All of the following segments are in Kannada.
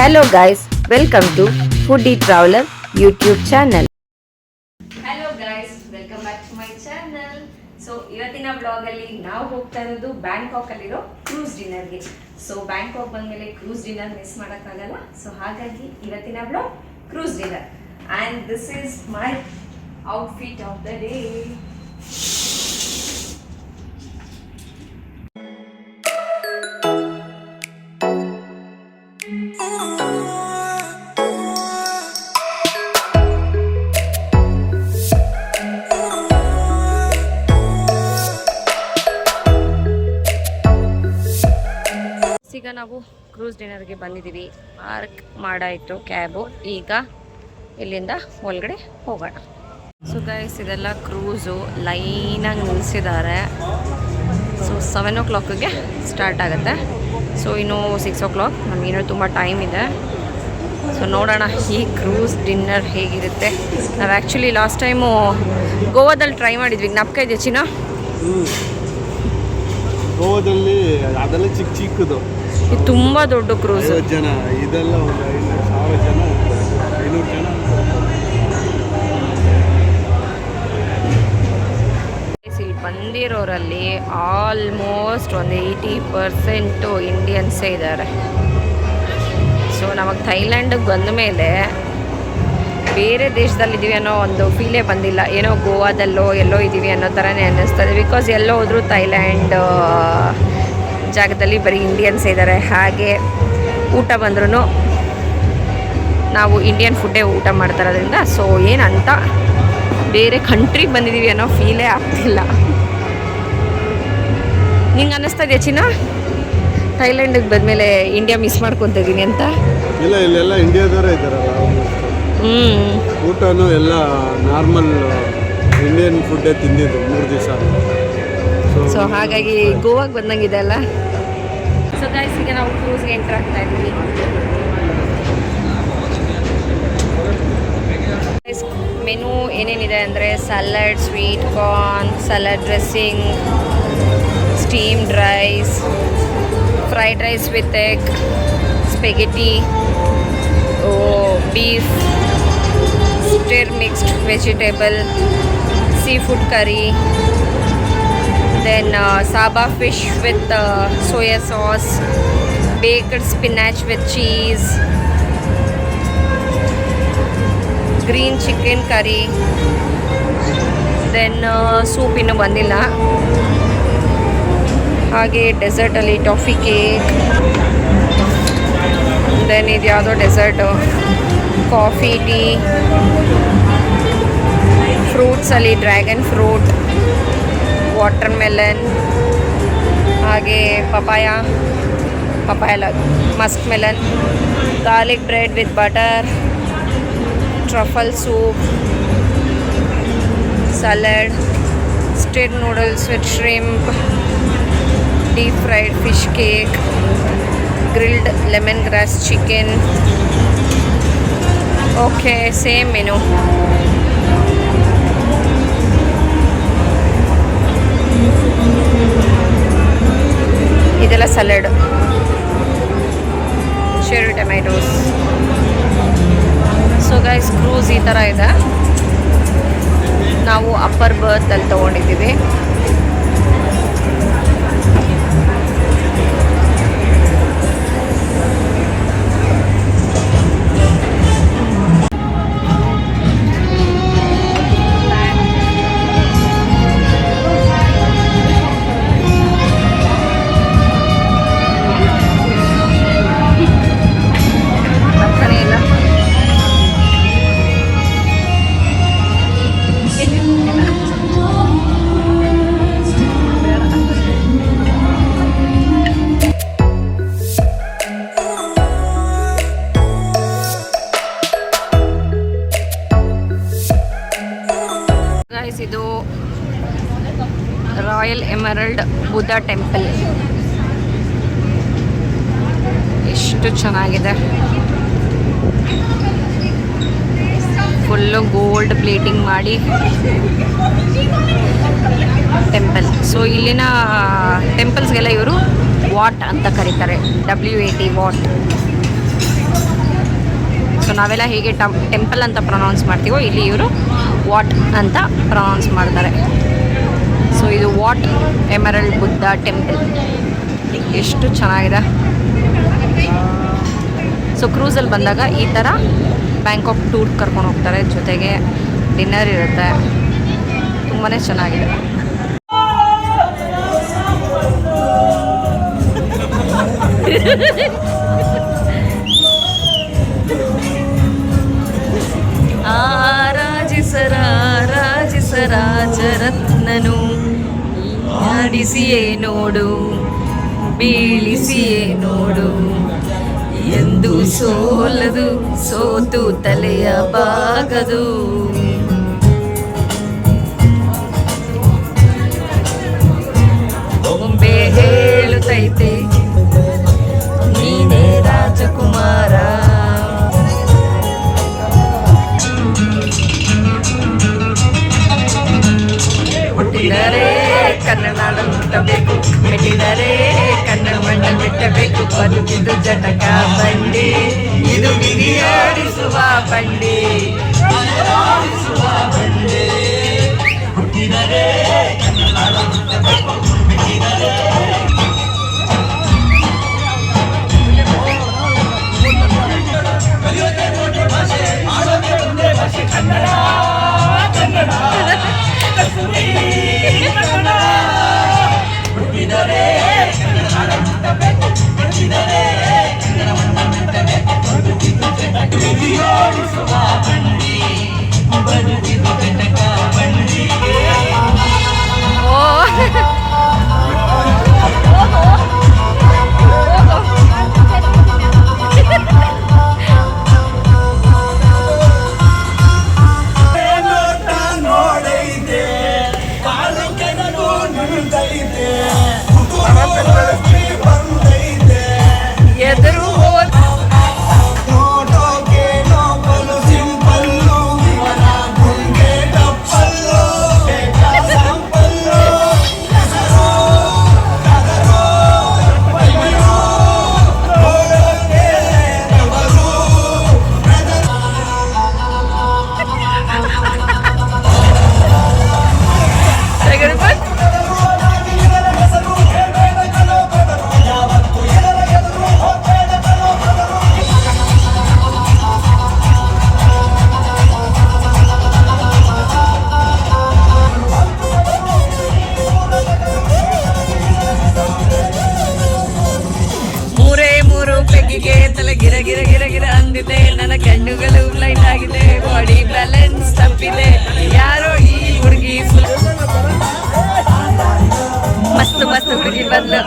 Hello guys, welcome to Foodie Traveler YouTube channel. Hello guys, welcome back to my channel. So ಇವತ್ತಿನ ಬ್ಲಾಗಲ್ಲಿ ನಾವು ಹೋಗ್ತಾ ಇರೋದು ಬ್ಯಾಂಕಾಕ್ ಅಲ್ಲಿರೋ ಕ್ರೂಸ್ ಡಿನ್ನರ್ಗೆ. ಸೊ ಬ್ಯಾಂಕಾಕ್ ಬಂದಮೇಲೆ ಕ್ರೂಸ್ ಡಿನ್ನರ್ ಮಿಸ್ ಮಾಡೋಕ್ಕಾಗಲ್ಲ. ಸೊ ಹಾಗಾಗಿ ಇವತ್ತಿನ blog cruise dinner and this is my outfit of the day. ಈಗ ನಾವು ಕ್ರೂಸ್ ಡಿನ್ನರ್ಗೆ ಬಂದಿದ್ದೀವಿ. ಪಾರ್ಕ್ ಮಾಡಾಯಿತು ಕ್ಯಾಬು. ಈಗ ಇಲ್ಲಿಂದ ಒಳಗಡೆ ಹೋಗೋಣ. ಸೊ ಗೈಸ್, ಇದೆಲ್ಲ ಕ್ರೂಸು ಲೈನಾಗಿ ನಿಲ್ಲಿಸಿದ್ದಾರೆ. ಸೊ 7 o'clockಗೆ ಸ್ಟಾರ್ಟ್ ಆಗುತ್ತೆ. ಸೊ ಇನ್ನು 6 o'clock, ನಮಗಿನ್ನೂ ತುಂಬ ಟೈಮ್ ಇದೆ. ಸೊ ನೋಡೋಣ ಈ ಕ್ರೂಸ್ ಡಿನ್ನರ್ ಹೇಗಿರುತ್ತೆ. ನಾವು ಆ್ಯಕ್ಚುಲಿ ಲಾಸ್ಟ್ ಟೈಮು ಗೋವಾದಲ್ಲಿ ಟ್ರೈ ಮಾಡಿದ್ವಿ. ಜ್ಞಾಪಕ ಇದೆ ಚಿನ್ನ? ಗೋವಾದಲ್ಲಿ ಅದೆಲ್ಲ ಚಿಕ್ಕದು, ಇದು ತುಂಬ ದೊಡ್ಡ ಕ್ರೂಸ್. ಜನ ಇದೆಲ್ಲ ಒಂದು 5,000 ಜನ, 500 ಜನ. ಇಲ್ಲಿ ಬಂದಿರೋರಲ್ಲಿ ಆಲ್ಮೋಸ್ಟ್ ಒಂದು 80% ಇಂಡಿಯನ್ಸೇ ಇದ್ದಾರೆ. ಸೊ ನಮಗೆ ಥೈಲ್ಯಾಂಡಿಗೆ ಬಂದ ಮೇಲೆ ಬೇರೆ ದೇಶದಲ್ಲಿದ್ದೀವಿ ಅನ್ನೋ ಒಂದು ಫೀಲೇ ಬಂದಿಲ್ಲ. ಏನೋ ಗೋವಾದಲ್ಲೋ ಎಲ್ಲೋ ಇದ್ದೀವಿ ಅನ್ನೋ ಥರನೇ ಅನ್ನಿಸ್ತದೆ. ಬಿಕಾಸ್ ಎಲ್ಲೋ ಹೋದರೂ ಥೈಲ್ಯಾಂಡ್ ಜಾಗದಲ್ಲಿ ಬರೀ ಇಂಡಿಯನ್ಸ್ ಇದ್ದಾರೆ. ಹಾಗೆ ಊಟ ಬಂದ್ರೂ ನಾವು ಇಂಡಿಯನ್ ಫುಡ್ಡೇ ಊಟ ಮಾಡ್ತಾರೋದ್ರಿಂದ ಸೊ ಏನಂತ ಬೇರೆ ಕಂಟ್ರಿಗೆ ಬಂದಿದ್ದೀವಿ ಅನ್ನೋ ಫೀಲೇ ಆಗ್ತಿಲ್ಲ. ನಿಂಗೆ ಅನ್ನಿಸ್ತಾ ಇದೆಯಾ ಚಿನ್ನ ಥೈಲ್ಯಾಂಡಿಗೆ ಬಂದಮೇಲೆ ಇಂಡಿಯಾ ಮಿಸ್ ಮಾಡ್ಕೊತಿದ್ದೀನಿ ಅಂತ? ಇಲ್ಲ, ಇಲ್ಲೆಲ್ಲ ಇಂಡಿಯಾದವರೇ ಇದ್ದಾರಲ್ಲ. ಊಟನೂ ಎಲ್ಲ ನಾರ್ಮಲ್ ಇಂಡಿಯನ್ ಫುಡ್ಡೇ ತಿಂದಿದ್ದು 3 ದಿವಸ. ಸೊ ಹಾಗಾಗಿ ಗೋವಾಗೆ ಬಂದಂಗಿದೆ ಅಲ್ಲ. ಸೊ ಗೈಸ್, ಈಗ ನಾವು ಕ್ರೂಸ್ಗೆ ಎಂಟರ್ ಆಗ್ತಾ ಇದ್ದೀವಿ. ಮೆನು ಏನೇನಿದೆ ಅಂದರೆ salad, sweet corn, salad dressing, steamed rice, fried rice with egg, spaghetti, beef, stir mixed vegetable, seafood curry, then saba fish with soya sauce, baked spinach with cheese, green chicken curry, then soup ಇನ್ನೂ ಬಂದಿಲ್ಲ. ಹಾಗೆ ಡೆಸರ್ಟಲ್ಲಿ ಟಾಫಿ ಕೇಕ್, ದೆನ್ ಇದು ಯಾವುದೋ ಡೆಸರ್ಟು, ಕಾಫಿ, ಟೀ, ಫ್ರೂಟ್ಸಲ್ಲಿ ಡ್ರ್ಯಾಗನ್ ಫ್ರೂಟ್, ವಾಟರ್ ಮೆಲನ್, ಹಾಗೆ ಪಪಾಯ ಅಲ್ಲ, muskmelon, garlic bread with butter, truffle soup, salad, stirred noodles with shrimp, deep fried fish cake, grilled lemongrass chicken. Okay, same menu. ಇದೆಲ್ಲ salad, cherry tomatoes. So guys, cruise ಈ ಥರ ಇದೆ. ನಾವು ಅಪ್ಪರ್ ಬರ್ತಲ್ಲಿ ತೊಗೊಂಡಿದ್ದೀವಿ. ಇದು ರಾಯಲ್ ಎಮರಲ್ಡ್ ಬುದ್ಧ ಟೆಂಪಲ್. ಎಷ್ಟು ಚೆನ್ನಾಗಿದೆ. ಫುಲ್ಲು ಗೋಲ್ಡ್ ಪ್ಲೇಟಿಂಗ್ ಮಾಡಿ ಟೆಂಪಲ್. ಸೊ ಇಲ್ಲಿನ ಟೆಂಪಲ್ಸ್ಗೆಲ್ಲ ಇವರು ವಾಟ್ ಅಂತ ಕರೀತಾರೆ, WAT ವಾಟ್. ನಾವೆಲ್ಲ ಹೇಗೆ ಟೆಂಪಲ್ ಅಂತ ಪ್ರೊನೌನ್ಸ್ ಮಾಡ್ತೀವೋ ಇಲ್ಲಿ ಇವರು ವಾಟ್ ಅಂತ ಪ್ರೊನೌನ್ಸ್ ಮಾಡ್ತಾರೆ. ಸೊ ಇದು ವಾಟ್ ಎಮರಲ್ಡ್ ಬುದ್ಧ ಟೆಂಪಲ್. ಎಷ್ಟು ಚೆನ್ನಾಗಿದೆ. ಸೊ ಕ್ರೂಸಲ್ಲಿ ಬಂದಾಗ ಈ ಥರ ಬ್ಯಾಂಕಾಕ್ ಟೂರ್ ಕರ್ಕೊಂಡು ಹೋಗ್ತಾರೆ, ಜೊತೆಗೆ ಡಿನ್ನರ್ ಇರುತ್ತೆ. ತುಂಬಾ ಚೆನ್ನಾಗಿದೆ. ರಾಜರತ್ನನು ಆಡಿಸಿಯೇ ನೋಡು, ಬೀಳಿಸಿಯೇ ನೋಡು, ಎಂದು ಸೋಲದು, ಸೋತು ತಲೆಯ ಬಾಗದು. ಬೊಂಬೆ ಹೇಳುತ್ತೈತೆ ನೀನೇ ರಾಜಕುಮಾರ. ಹುಟ್ಟಿದರೆ ಕನ್ನಡ ನಾಡನ್ನು ಹುಟ್ಟಬೇಕು, ಮೆಟ್ಟಿದರೆ ಕನ್ನಡ ಮಣ್ಣ ಬಿಟ್ಟಬೇಕು. ಬದುಕಿದು ಜಟಕ ಬಂಡಿ, ಇದು ಗಿರಿಯಾಡಿಸುವ ಬಂಡಿ. ಹುಟ್ಟಿದರೆ ಕನ್ನಡ ನಾಡನ್ನು ಹುಟ್ಟಬೇಕು, ಮೆಟ್ಟಿದರೆ ಕನ್ನಡ ಕನ್ನಡ ಹುಟ್ಟಿದರೆ ಕನ್ನಡ ನಾಡನ್ನು ಹುಟ್ಟಬೇಕು, ಮೆಟ್ಟಿದರೆ ಕನ್ನಡ ಮಣ್ಣ ಬಿಟ್ಟಬೇಕು. ಬದುಕಿದು ಜಟಕ ಗಿರಿಯಾಡಿಸುವ ಬಂಡಿ, ಬದುಕಿದು ಜಟಕ ಬಂಡಿ. ಗಿರ ಗಿರ ಗಿರ ಗಿರ ಅಂದಿದೆ, ನನ್ನ ಕಣ್ಣುಗಳು ಲೈಟ್ ಆಗಿದೆ, ಬಾಡಿ ಬ್ಯಾಲೆನ್ಸ್ ತಪ್ಪಿದೆ. ಯಾರೋ ಈ ಹುಡುಗಿ ಮಸ್ತ್ ಮಸ್ತ್ ಹುಡುಗಿ ಬಂದ್ಲು.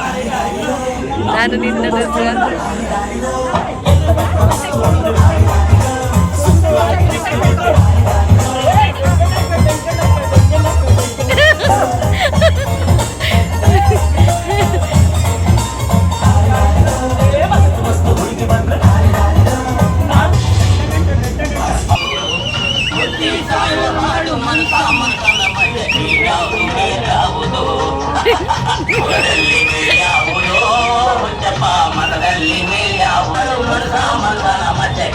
ನಾನು ನಿನ್ನದು ಮನದಲ್ಲಿ ಮೇಲೆ ಯಾವುದು ಮಲ್ಲನ ಮಜೆ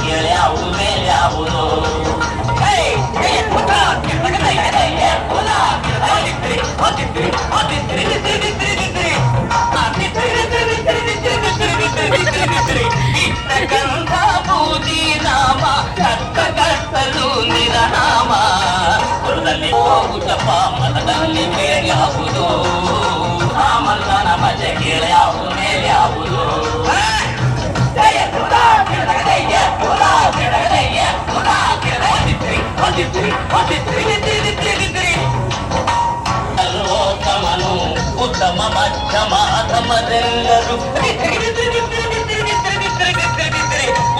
ಕೇಳ ಯಾವುದು ಮೇಲೆ ಯಾವುದು. ಸರ್ವೋತ್ತಮನು ಉತ್ತಮ ಮಧ್ಯಮ ಅಧಮರೆಲ್ಲರೂ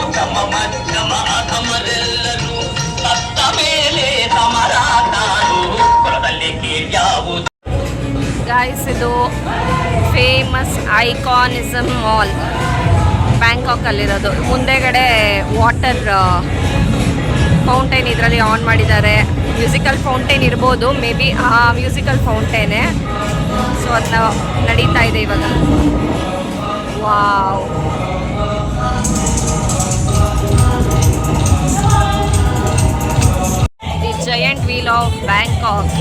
ಉತ್ತಮ ಮಧ್ಯಮ ಅಧಮರೆಲ್ಲರೂ ಸತ್ತ ಮೇಲೆ ಸಮರಾತಾನು ಕುಲದಲ್ಲಿ ಯಾವುದು. ಗಾಯ್ಸ್, ಇದು ಫೇಮಸ್ ಐಕಾನಿಸಮ್ ಮಾಲ್ ಬ್ಯಾಂಕಾಕಲ್ಲಿರೋದು. ಮುಂದೆಗಡೆ ವಾಟರ್ ಫೌಂಟೇನ್ ಇದರಲ್ಲಿ ಆನ್ ಮಾಡಿದ್ದಾರೆ. ಮ್ಯೂಸಿಕಲ್ ಫೌಂಟೇನ್ ಇರ್ಬೋದು, ಮೇ ಬಿ ಆ ಮ್ಯೂಸಿಕಲ್ ಫೌಂಟೇನೇ. ಸೊ ಅದನ್ನ ನಡೀತಾ ಇದೆ ಇವಾಗ. Wow, of Bangkok.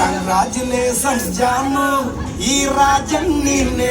ಕಂಗ್ರಾಚುಲೇಷನ್ ಜಾನು ಈ ರಾಜನ್ ನಿನ್ನೆ